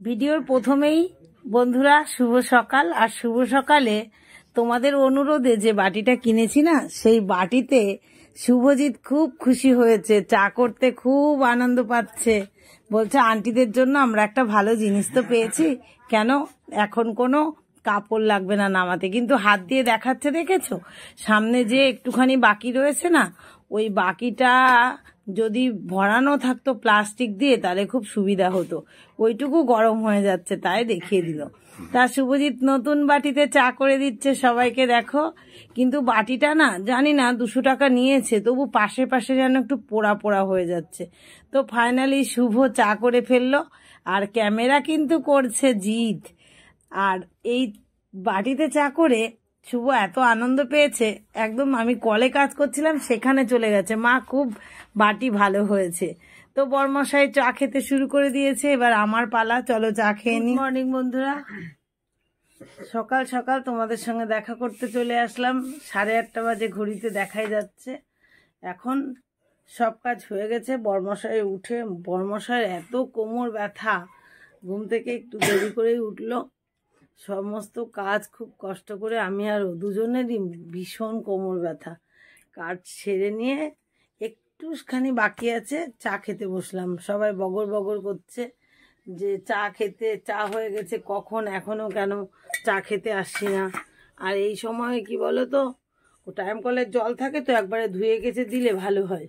ভিডিওর প্রথমেই বন্ধুরা শুভ সকাল। আর শুভ সকালে তোমাদের অনুরোধে যে বাটিটা কিনেছি না, সেই বাটিতে শুভজিৎ খুব খুশি হয়েছে, চা করতে খুব আনন্দ পাচ্ছে। বলছে আন্টিদের জন্য আমরা একটা ভালো জিনিস তো পেয়েছি, কেন এখন কোনো কাপড় লাগবে না নামাতে। কিন্তু হাত দিয়ে দেখাচ্ছে, দেখেছো সামনে যে একটুখানি বাকি রয়েছে না, ওই বাকিটা যদি ভরানো থাকতো প্লাস্টিক দিয়ে তাহলে খুব সুবিধা হতো। ওইটুকু গরম হয়ে যাচ্ছে তাই দেখিয়ে দিল। তা শুভজিৎ নতুন বাটিতে চা করে দিচ্ছে সবাইকে, দেখো। কিন্তু বাটিটা না জানি না 200 টাকা নিয়েছে, তবু পাশে পাশে যেন একটু পোড়া পোড়া হয়ে যাচ্ছে। তো ফাইনালি শুভ চা করে ফেললো, আর ক্যামেরা কিন্তু করছে জিৎ। আর এই বাটিতে চা করে শুভ এত আনন্দ পেয়েছে, একদম আমি কলে কাজ করছিলাম সেখানে চলে গেছে, মা খুব বাটি ভালো হয়েছে। তো বরমশাই চা খেতে শুরু করে দিয়েছে, এবার আমার পালা, চলো চা খেয়ে নি। মর্নিং বন্ধুরা, সকাল সকাল তোমাদের সঙ্গে দেখা করতে চলে আসলাম। 8:30 বাজে ঘড়িতে দেখাই যাচ্ছে। এখন সব কাজ হয়ে গেছে। বরমশাই উঠে, বরমশাইয়ের এত কোমর ব্যথা, ঘুম থেকে একটু দেরি করেই উঠলো। সমস্ত কাজ খুব কষ্ট করে, আমি আর ও দুজনেরই ভীষণ কোমর ব্যথা। কাজ সেরে নিয়ে একটুখানি বাকি আছে, চা খেতে বসলাম। সবাই বগর বগর করছে যে চা খেতে, চা হয়ে গেছে কখন, এখনো কেন চা খেতে আসছি না। আর এই সময় কি বলো তো, টাইম কলের জল থাকে তো একবারে ধুয়ে গেছে দিলে ভালো হয়।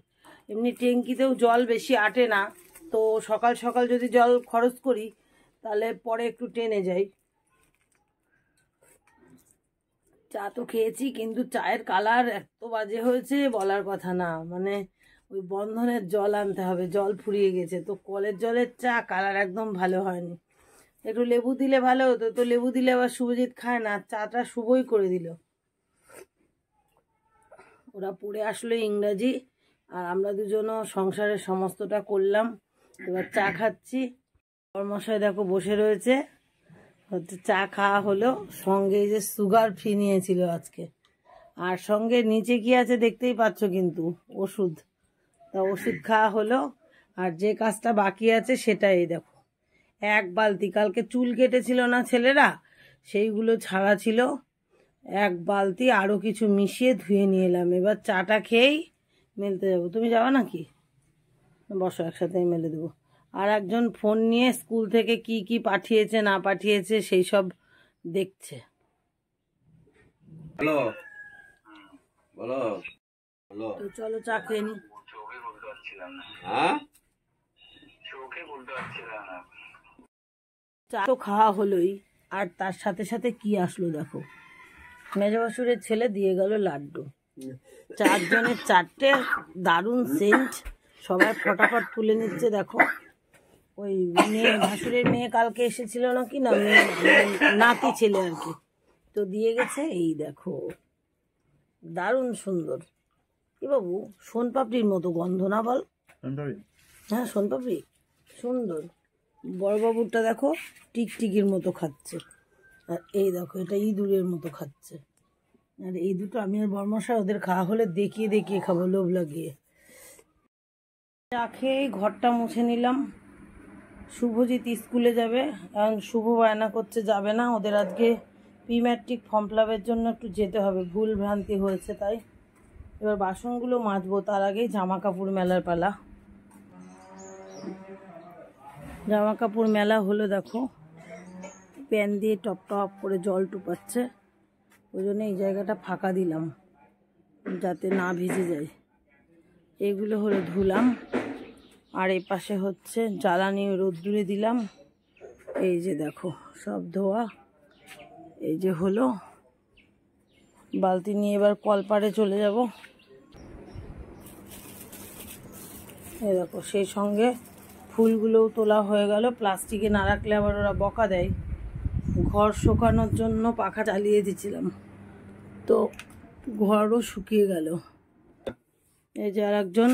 এমনি ট্যাঙ্কিতেও জল বেশি আটে না, তো সকাল সকাল যদি জল খরচ করি তাহলে পরে একটু টেনে যাই। চা তো খেয়েছি, কিন্তু চায়ের কালার এত বাজে হয়েছে বলার কথা না। মানে ওই বন্ধনের জল আনতে হবে, জল ফুরিয়ে গেছে। তো কলের জলের চা কালার একদম ভালো হয়নি। একটু লেবু দিলে ভালো হতো, তো লেবু দিলে আবার শুভজিৎ খায় না, চাটা শুভই করে দিল। ওরা পড়ে আসলো ইংরাজি, আর আমরা দুজনও সংসারের সমস্তটা করলাম। এবার চা খাচ্ছি। কর্মশাই দেখো বসে রয়েছে, হচ্ছে চা খাওয়া হলো। সঙ্গে এই যে সুগার ফ্রি নিয়েছিল আজকে, আর সঙ্গে নিচে কি আছে দেখতেই পাচ্ছ কিন্তু ওষুধ। তা ওষুধ খাওয়া হলো। আর যে কাজটা বাকি আছে সেটা এই দেখো, 1 বালতি, কালকে চুল কেটেছিল না ছেলেরা, সেইগুলো ছাড়া ছিল, 1 বালতি আরও কিছু মিশিয়ে ধুয়ে নিয়ে এলাম। এবার চাটা খেয়েই মেলতে যাবো। তুমি যাবা নাকি? বসো, একসাথেই মেলে দেবো। আর একজন ফোন নিয়ে স্কুল থেকে কি কি পাঠিয়েছে না পাঠিয়েছে সেই সব দেখছে। হ্যালো, বলো বলো। তো চলো চা খেয়ে নি। হ্যাঁ, চা তো খাওয়া হলোই, আর তার সাথে সাথে কি আসলো দেখো, মেজবাসুরের ছেলে দিয়ে গেল লাড্ডু। 4 জনের 4টে, দারুণ সেন্ট। সবাই ফটাফট তুলে নিচ্ছে দেখো। ওই মেয়ে, ভাসুরের মেয়ে কালকে এসেছিল নাকি না, নাতি ছেলে আর কি, তো দিয়ে গেছে। এই দেখো দারুণ সুন্দর। কি বাবু, সোনপাপড়ির মতো গন্ধ না বল? হ্যাঁ সোনপাপড়ি সুন্দর। বড়বাবুরটা দেখো টিকটিকির মতো খাচ্ছে, আর এই দেখো এটা ইঁদুরের মতো খাচ্ছে। আর এই দুটো আমি আর বর্মশা ওদের খাওয়া হলে দেখিয়ে দেখিয়ে খাবো, লোভ লাগিয়ে। চা খেয়ে ঘরটা মুছে নিলাম। শুভজিৎ স্কুলে যাবে, কারণ শুভ বায়না করছে যাবে না। ওদের আজকে প্রি ম্যাট্রিক ফর্ম ফিল আপের জন্য একটু যেতে হবে, ভুল ভ্রান্তি হয়েছে তাই। এবার বাসনগুলো মাজবো, তার আগেই জামা কাপড় মেলার পালা। জামা কাপড় মেলা হলো দেখো, প্যান দিয়ে টপ টপ করে জল টুপাচ্ছে, ওই জন্য এই জায়গাটা ফাঁকা দিলাম যাতে না ভিজে যায়। এগুলো হলো ধুলাম, আর এই পাশে হচ্ছে জ্বালানি রোদ্দুরে দিলাম। এই যে দেখো সব ধোয়া, এই যে হলো। বালতি নিয়ে এবার কলপাড়ে চলে যাব। এই দেখো সেই সঙ্গে ফুলগুলোও তোলা হয়ে গেল। প্লাস্টিকে না রাখলে আবার ওরা বকা দেয়। ঘর শুকানোর জন্য পাখা চালিয়ে দিয়েছিলাম, তো ঘরও শুকিয়ে গেল। এই যে আর একজন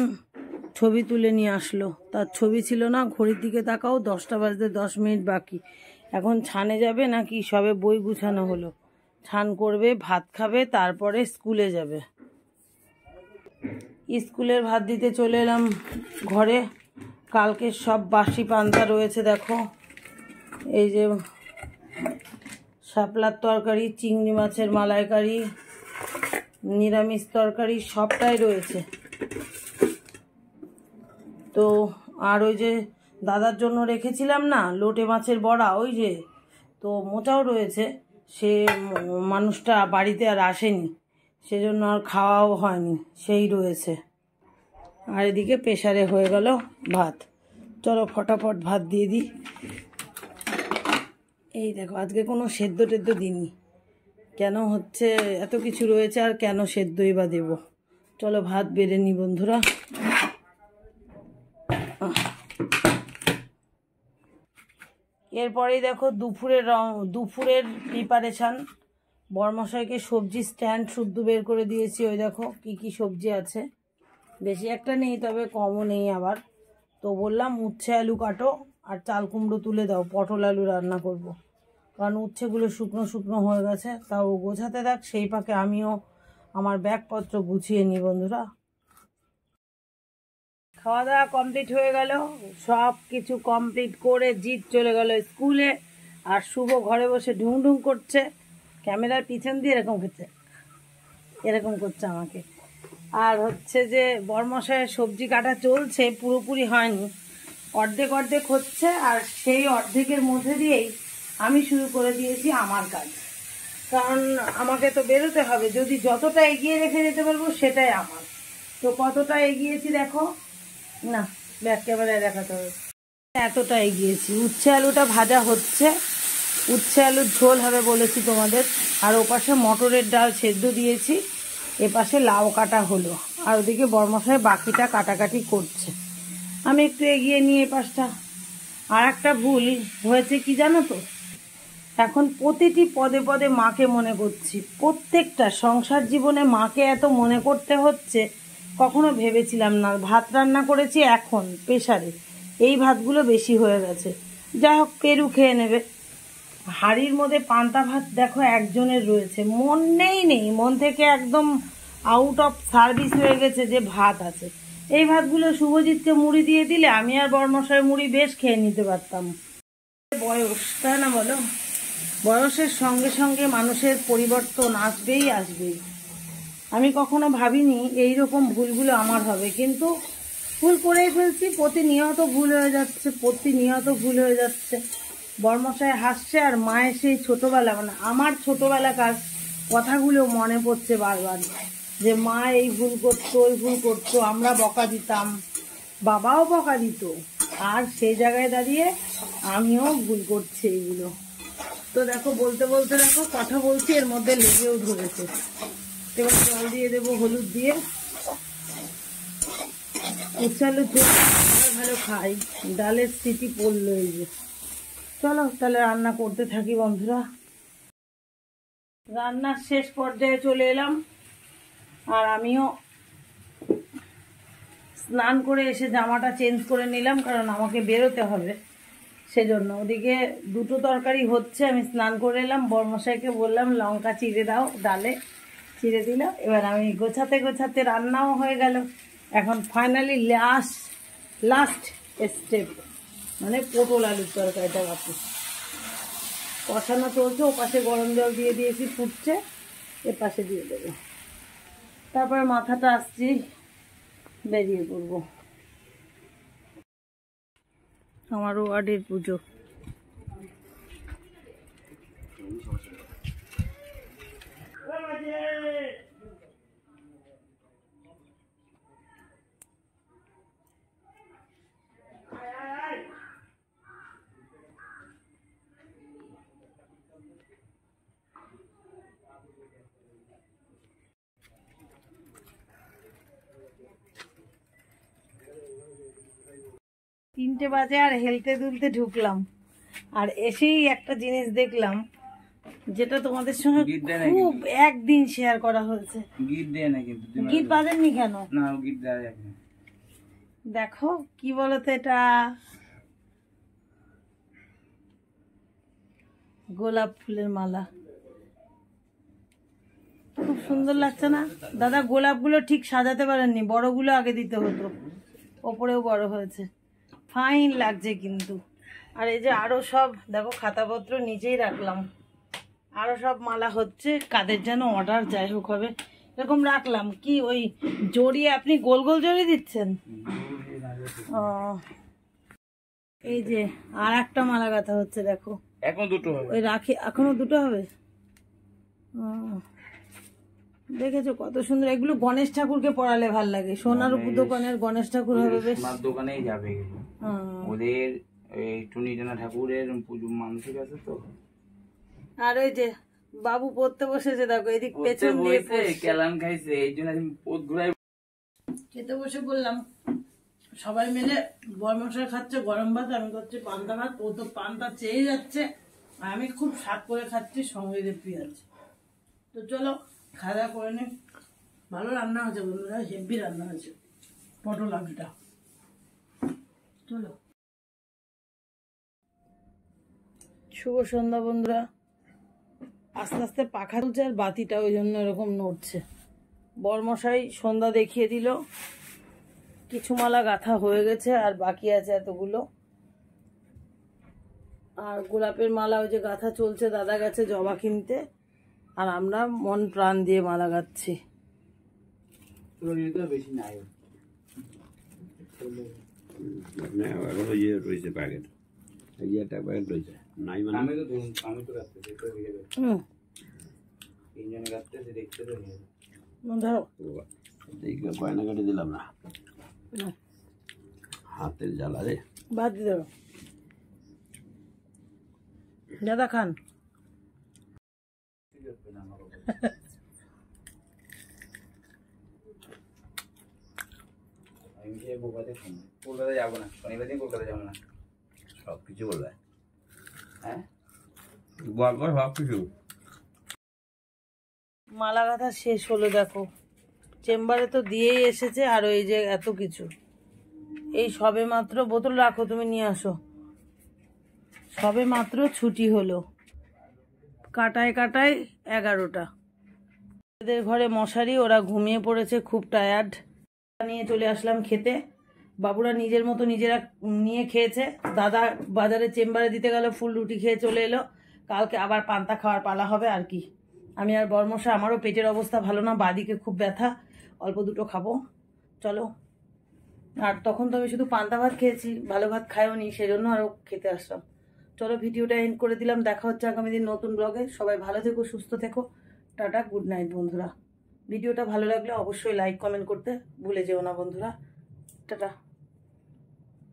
ছবি তুলে নিয়ে আসলো, তার ছবি ছিল না। ঘড়ির দিকে তাকাও, 10টা বাজতে 10 মিনিট বাকি। এখন ছানে যাবে নাকি, সবে বই গুছানো হলো। ছান করবে, ভাত খাবে, তারপরে স্কুলে যাবে। স্কুলের ভাত দিতে চলে এলাম ঘরে। কালকে সব বাসি পান্তা রয়েছে দেখো, এই যে শাপলার তরকারি, চিংড়ি মাছের মালাইকারি, নিরামিষ তরকারি সবটাই রয়েছে। তো আর ওই যে দাদার জন্য রেখেছিলাম না লোটে মাছের বড়া, ওই যে তো মোটাও রয়েছে। সে মানুষটা বাড়িতে আর আসেনি, সেজন্য আর খাওয়াও হয়নি, সেই রয়েছে। আর এদিকে প্রেসারে হয়ে গেল ভাত। চলো ফটাফট ভাত দিয়ে দিই। এই দেখো আজকে কোনো সেদ্ধ টেদ্ধ দিইনি, কেন হচ্ছে এত কিছু রয়েছে আর কেন সেদ্ধই বা দেবো। চলো ভাত বেড়ে নি বন্ধুরা। এরপরেই দেখো দুপুরের প্রিপারেশান। বরমশাইকে সবজি স্ট্যান্ড শুদ্ধ বের করে দিয়েছি। ওই দেখো কি কি সবজি আছে, বেশি একটা নেই তবে কমও নেই আবার। তো বললাম উচ্ছে আলু কাটো আর চাল কুমড়ো তুলে দাও, পটল আলু রান্না করব। কারণ উচ্ছেগুলো শুকনো শুকনো হয়ে গেছে, তাও গোছাতে থাক, সেই পাকে আমিও আমার ব্যাগপত্র গুছিয়ে নিই বন্ধুরা। খাওয়া দাওয়া কমপ্লিট হয়ে গেল, সব কিছু কমপ্লিট করে জিৎ চলে গেল স্কুলে। আর শুভ ঘরে বসে ঢুং ঢুং করছে, ক্যামেরার পিছন দিয়ে এরকম করছে আমাকে। আর হচ্ছে যে বরমশাইয়ের সবজি কাটা চলছে, পুরোপুরি হয়নি, অর্ধেক অর্ধেক হচ্ছে। আর সেই অর্ধেকের মধ্যে দিয়েই আমি শুরু করে দিয়েছি আমার কাজ, কারণ আমাকে তো বেরোতে হবে। যদি যতটা এগিয়ে রেখে যেতে পারবো সেটাই আমার। তো কতটা এগিয়েছি দেখো না, ব্যাক ক্যামেরায় দেখাতে হবে। এতটা এগিয়েছি। উচ্ছে আলুটা ভাজা হচ্ছে, উচ্ছে আলুর ঝোল হবে বলেছি তোমাদের। আর ওপাশে মটরের ডাল সেদ্ধ দিয়েছি, এপাশে লাউ কাটা হলো, আর ওদিকে বরমশাই বাকিটা কাটাকাটি করছে। আমি একটু এগিয়ে নিয়ে এপাশটা। আর একটা ভুল হয়েছে কি জানো তো, এখন প্রতিটি পদে পদে মাকে মনে করছি। প্রত্যেকটা সংসার জীবনে মাকে এত মনে করতে হচ্ছে, কখনো ভেবেছিলাম না। ভাত রান্না করেছি এখন প্রেসারে, এই ভাতগুলো বেশি হয়ে গেছে, যাই হোক পেরু খেয়ে নেবে। হাঁড়ির মধ্যে পান্তা ভাত দেখো একজনের রয়েছে, নেই মন থেকে একদম আউট অফ সার্ভিস হয়ে গেছে যে ভাত আছে। এই ভাতগুলো শুভজিৎকে মুড়ি দিয়ে দিলে আমি আর বরমশাই মুড়ি বেশ খেয়ে নিতে পারতাম। বয়স, তাই না বলো? বয়সের সঙ্গে সঙ্গে মানুষের পরিবর্তন আসবেই। আমি কখনো ভাবিনি এইরকম ভুলগুলো আমার হবে, কিন্তু ভুল করেই ফেলছি। প্রতিনিয়ত ভুল হয়ে যাচ্ছে। বরমশাই হাসছে আর মায়ের সেই ছোটবেলা, মানে আমার ছোটবেলাকার কথাগুলো মনে পড়ছে বারবার, যে মা এই ভুল করতো, ওই ভুল করতো, আমরা বকা দিতাম, বাবাও বকা দিত, আর সেই জায়গায় দাঁড়িয়ে আমিও ভুল করছি এইগুলো। তো দেখো বলতে বলতে দেখো কথা বলছি, এর মধ্যে লেগেও ধরেছে। এবার জল দিয়ে দেবো হলুদ দিয়ে। উচ্ছে আলুর ঝোল ভালো খাই, ডালের স্মৃতি পড়লো এই যে। চলো তাহলে রান্না করতে থাকি বন্ধুরা। রান্নার শেষ পর্যায়ে চলে এলাম, আর আমিও স্নান করে এসে জামাটা চেঞ্জ করে নিলাম, কারণ আমাকে বেরোতে হবে সেজন্য। ওদিকে দুটো তরকারি হচ্ছে, আমি স্নান করে এলাম, বরমশাইকে বললাম লঙ্কা চিড়ে দাও, ডালে চিড়ে দিল। এবার আমি গোছাতে গোছাতে রান্নাও হয়ে গেল। এখন ফাইনালি লাস্ট স্টেপ, মানে পটল আলুর তরকারিটা বাকি কষানো চলছে। ও পাশে গরম জল দিয়ে দিয়েছি, ফুটছে, এ পাশে দিয়ে দেবো। তারপরে মাথাটা আসছি, বেরিয়ে পড়বো। আমার ওয়ার্ডের পুজো। তিনটে বাজে আর হেলতে দুলতে ঢুকলাম, আর এসেই একটা জিনিস দেখলাম যেটা তোমাদের সঙ্গে খুব একদিন শেয়ার করা হয়েছে। গিট বাজেননি কেন? দেখো কি বলতো, এটা গোলাপ ফুলের মালা, খুব সুন্দর লাগছে না দাদা? গোলাপগুলো ঠিক সাজাতে পারেননি, বড়গুলো আগে দিতে হতো, ওপরেও বড় হয়েছে, ফাইন লাগছে কিন্তু। আর এই যে আরো সব দেখো খাতাপত্র নিচেই রাখলাম, আরো সব মালা হচ্ছে, কাদের যেন অর্ডার যাই হোক হবে এরকম রাখলাম। কি ওই জড়িয়ে আপনি গোল গোল জড়িয়ে দিচ্ছেন? ও এই যে আর একটা মালা গাঁথা হচ্ছে দেখো, এখন দুটো হবে, ওই রাখি এখনো দুটো হবে। দেখেছো কত সুন্দর, এগুলো গণেশ ঠাকুরকে পড়ালে ভাল লাগে, সোনার দোকানের গণেশ ঠাকুর হবে বেশ। সোনার দোকানেই যাবে এগুলো। ওদের এই টুনিটানা ঠাকুরের পুজো মানসিক আছে তো। আর ওই যে বাবু পড়তে বসেছে দেখো, এদিক পেছন দিয়ে কেলান খাইছে, এই জন্য পথ ঘুরাই খেতে বসে বললাম। সবাই মিলে বরমশাই খাচ্ছে গরম ভাত, আমি করছি পান্তা ভাত, ও তো পান্তা চেয়ে যাচ্ছে, আর আমি খুব স্বাদ করে খাচ্ছি সঙ্গে যে পেঁয়াজ। তো চলো খাওয়া দাওয়া করে নি। ভালো রান্না হয়েছে বন্ধুরা, হেভি রান্না হয়েছে পটল আলুটা। চলো শুভ সন্ধ্যা বন্ধুরা। আস্তে আস্তে পাখা তুলছে আর বাতিটা ওই জন্য এরকম নড়ছে। বরমশাই সন্ধ্যা দেখিয়ে দিল, কিছু মালা গাঁথা হয়ে গেছে আর বাকি আছে এতগুলো। আর গোলাপের মালা ওই যে গাঁথা চলছে, দাদা গেছে জবা কিনতে, আর আমরা মন প্রাণ দিয়ে মালা গাচ্ছি। বেশি নাই রয়েছে প্যাকেট, একটা প্যাকেট রয়েছে নাই মানে আমি তো কাটতেছি তিনজনে কাটতেছি দেখতে তো ধরো দেখলে গয়না কেটে দিলাম না, হাতের জ্বালা রে। বাদ দিয়ে ধরো দাদা খান। কলকাতা যাবো না, শনিবার দিন কলকাতা যাবো না। সবকিছু বলবে, হ্যাঁ বল সবকিছু। মালা গাঁথা শেষ হলো দেখো, চেম্বারে তো দিয়েই এসেছে, আর ওই যে এত কিছু, এই সবে মাত্র বোতল রাখো তুমি নিয়ে আসো, সবে মাত্র ছুটি হলো, কাটায় কাটায় 11টা। এদের ঘরে মশারি, ওরা ঘুমিয়ে পড়েছে, খুব টায়ার্ড। নিয়ে চলে আসলাম খেতে, বাবুরা নিজের মতো নিজেরা নিয়ে খেয়েছে, দাদা বাজারে চেম্বারে দিতে গেল, ফুল রুটি খেয়ে চলে এলো, কালকে আবার পান্তা খাওয়ার পালা হবে আর কি। আমি আর বরমশা, আমারও পেটের অবস্থা ভালো না, বাদিকে খুব ব্যথা, অল্প দুটো খাবো চলো। আর তখন তো আমি শুধু পান্তা ভাত খেয়েছি, ভালো ভাত খাইও নি, সেজন্য আরও খেতে আসলাম। চলো ভিডিওটা এন্ড করে দিলাম, দেখা হচ্ছে আগামী দিন নতুন ব্লগে। সবাই ভালো থেকো, সুস্থ থেকো, টাটা, গুড নাইট বন্ধুরা। ভিডিওটা ভালো লাগলে অবশ্যই লাইক কমেন্ট করতে ভুলে যেও না বন্ধুরা। টাটা।